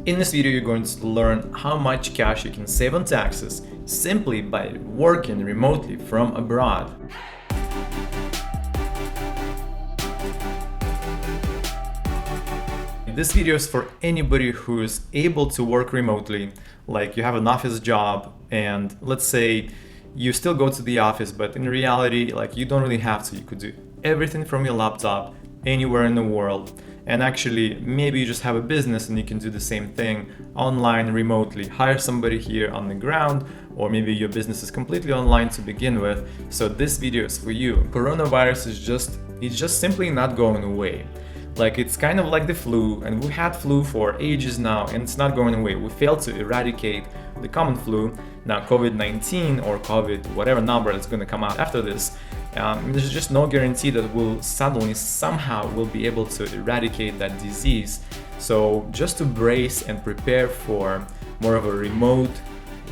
In this video, you're going to learn how much cash you can save on taxes simply by working remotely from abroad. This video is for anybody who's able to work remotely, like you have an office job and let's say you still go to the office, but in reality, like you don't really have to. You could do everything from your laptop anywhere in the world. And actually, maybe you just have a business and you can do the same thing online, remotely. Hire somebody here on the ground, or maybe your business is completely online to begin with. So this video is for you. Coronavirus is just simply not going away. Like it's kind of like the flu, and we had flu for ages now, and it's not going away. We failed to eradicate the common flu. Now COVID-19 or COVID, whatever number that's going to come out after this, there's just no guarantee that we'll suddenly somehow will be able to eradicate that disease. So just to brace and prepare for more of a remote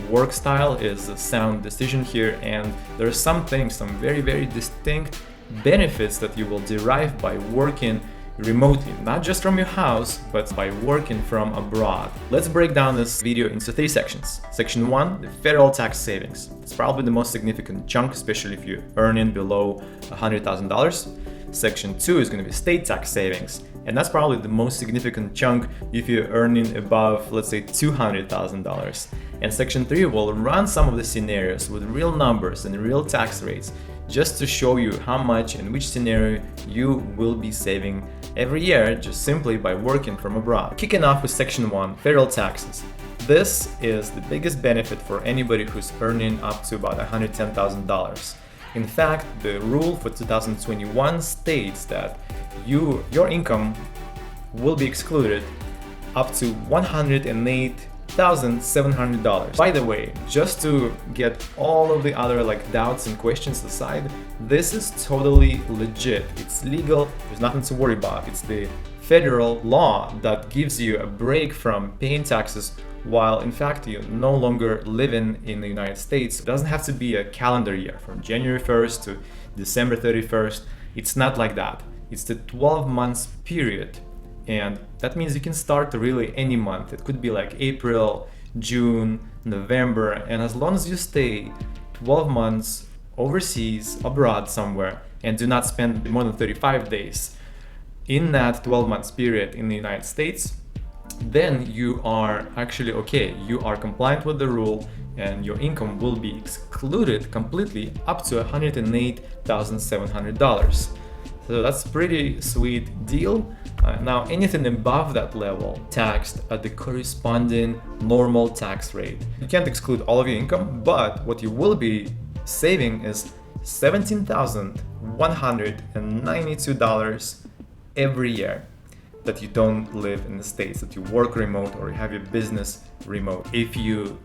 work style is a sound decision here, and there are some very, very distinct benefits that you will derive by working remotely, not just from your house, but by working from abroad. Let's break down this video into 3 sections. Section 1, the federal tax savings. It's probably the most significant chunk, especially if you're earning below $100,000. Section 2 is going to be state tax savings, and that's probably the most significant chunk if you're earning above, let's say, $200,000. And section 3 will run some of the scenarios with real numbers and real tax rates, just to show you how much and which scenario you will be saving every year just simply by working from abroad. Kicking off with section 1, federal taxes. This is the biggest benefit for anybody who's earning up to about $110,000. In fact, the rule for 2021 states that your income will be excluded up to $108,700. By the way, just to get all of the other doubts and questions aside, this is totally legit. It's legal. There's nothing to worry about. It's the federal law that gives you a break from paying taxes while in fact you're no longer living in the United States. It doesn't have to be a calendar year from January 1st to December 31st. It's not like that. It's the 12 months period. And that means you can start really any month. It could be like April, June, November, and as long as you stay 12 months overseas, abroad somewhere, and do not spend more than 35 days in that 12 months period in the United States, then you are actually okay. You are compliant with the rule, and your income will be excluded completely up to $108,700. So that's a pretty sweet deal. Now anything above that level taxed at the corresponding normal tax rate. You can't exclude all of your income, but what you will be saving is $17,192 every year that you don't live in the States, that you work remote or you have your business remote. If you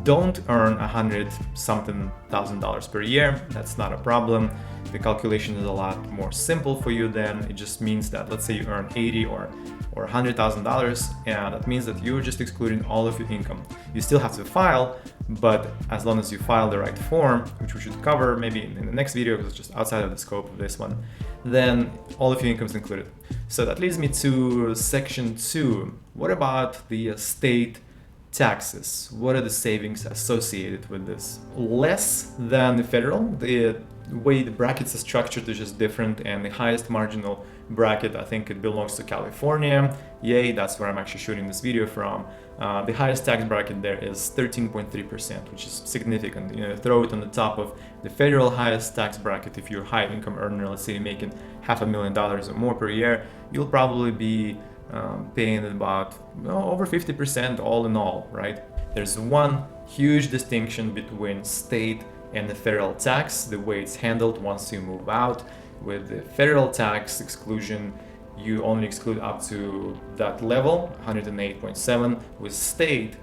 don't earn $100-something thousand per year, that's not a problem. The calculation is a lot more simple for you then. It just means that let's say you earn $80,000 or $100,000, and that means that you're just excluding all of your income. You still have to file, but as long as you file the right form, which we should cover maybe in the next video because it's just outside of the scope of this one, then all of your income is included. So that leads me to section 2. What about the state taxes? What are the savings associated with this? Less than the federal. The way the brackets are structured is just different, and the highest marginal bracket, I think it belongs to California. Yay, that's where I'm actually shooting this video from. The highest tax bracket there is 13.3%, which is significant. Throw it on the top of the federal highest tax bracket. If you're a high income earner, let's say you're making $500,000 or more per year, you'll probably be paying about over 50% all in all, right? There's one huge distinction between state and the federal tax, the way it's handled once you move out. With the federal tax exclusion, you only exclude up to that level, 108.7. With state,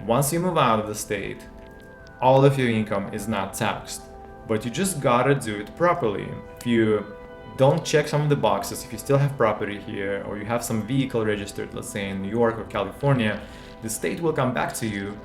once you move out of the state, all of your income is not taxed, but you just gotta do it properly. If you don't check some of the boxes, if you still have property here or you have some vehicle registered, let's say in New York or California, the state will come back to you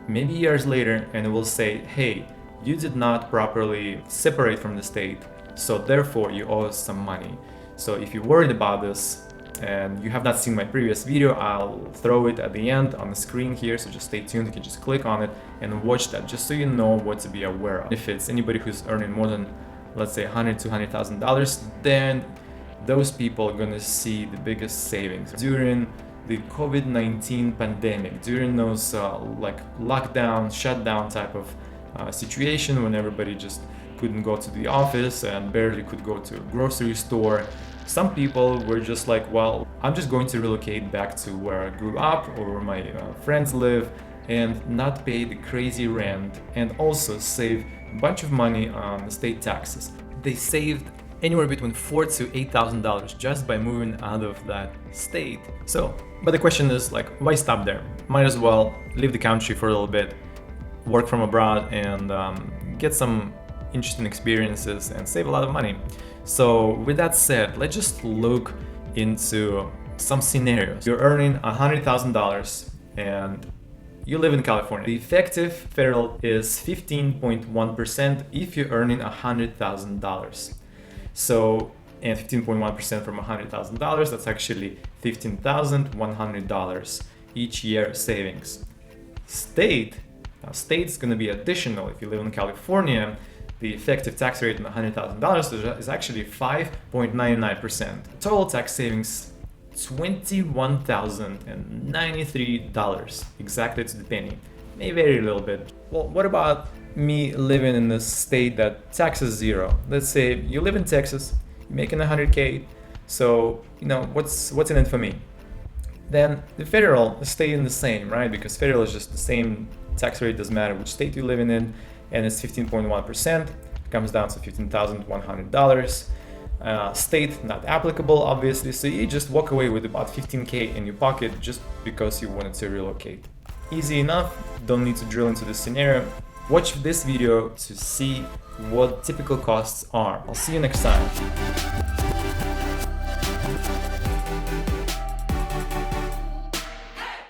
maybe years later and it will say, hey, you did not properly separate from the state, so therefore you owe us some money. So if you're worried about this, and you have not seen my previous video, I'll throw it at the end on the screen here, so just stay tuned. You can just click on it and watch that, just so you know what to be aware of. If it's anybody who's earning more than, let's say, $100,000-$200,000, then those people are gonna see the biggest savings during the COVID-19 pandemic, during those like lockdown, shutdown type of situation when everybody just couldn't go to the office and barely could go to a grocery store. Some people were just like, well, I'm just going to relocate back to where I grew up or where my friends live and not pay the crazy rent, and also save a bunch of money on state taxes. They saved anywhere between $4,000 to $8,000 just by moving out of that state. So, but the question is, like, why stop there? Might as well leave the country for a little bit, work from abroad, and get some interesting experiences and save a lot of money. So with that said, let's just look into some scenarios. You're earning $100,000 and you live in California. The effective federal is 15.1% if you're earning $100,000. So, and 15.1% from $100,000, that's actually $15,100 each year savings. Now state's gonna be additional. If you live in California, the effective tax rate on $100,000 is actually 5.99%. Total tax savings, $21,093, exactly to the penny. May vary a little bit. Well, what about me living in a state that taxes zero? Let's say you live in Texas, you're making 100K, so you know what's in it for me. Then the federal is staying the same, right? Because federal is just the same tax rate, doesn't matter which state you're living in, and it's 15.1%. It comes down to $15,100. State not applicable, obviously, so you just walk away with about 15K in your pocket just because you wanted to relocate. Easy enough, don't need to drill into this scenario. Watch this video to see what typical costs are. I'll see you next time.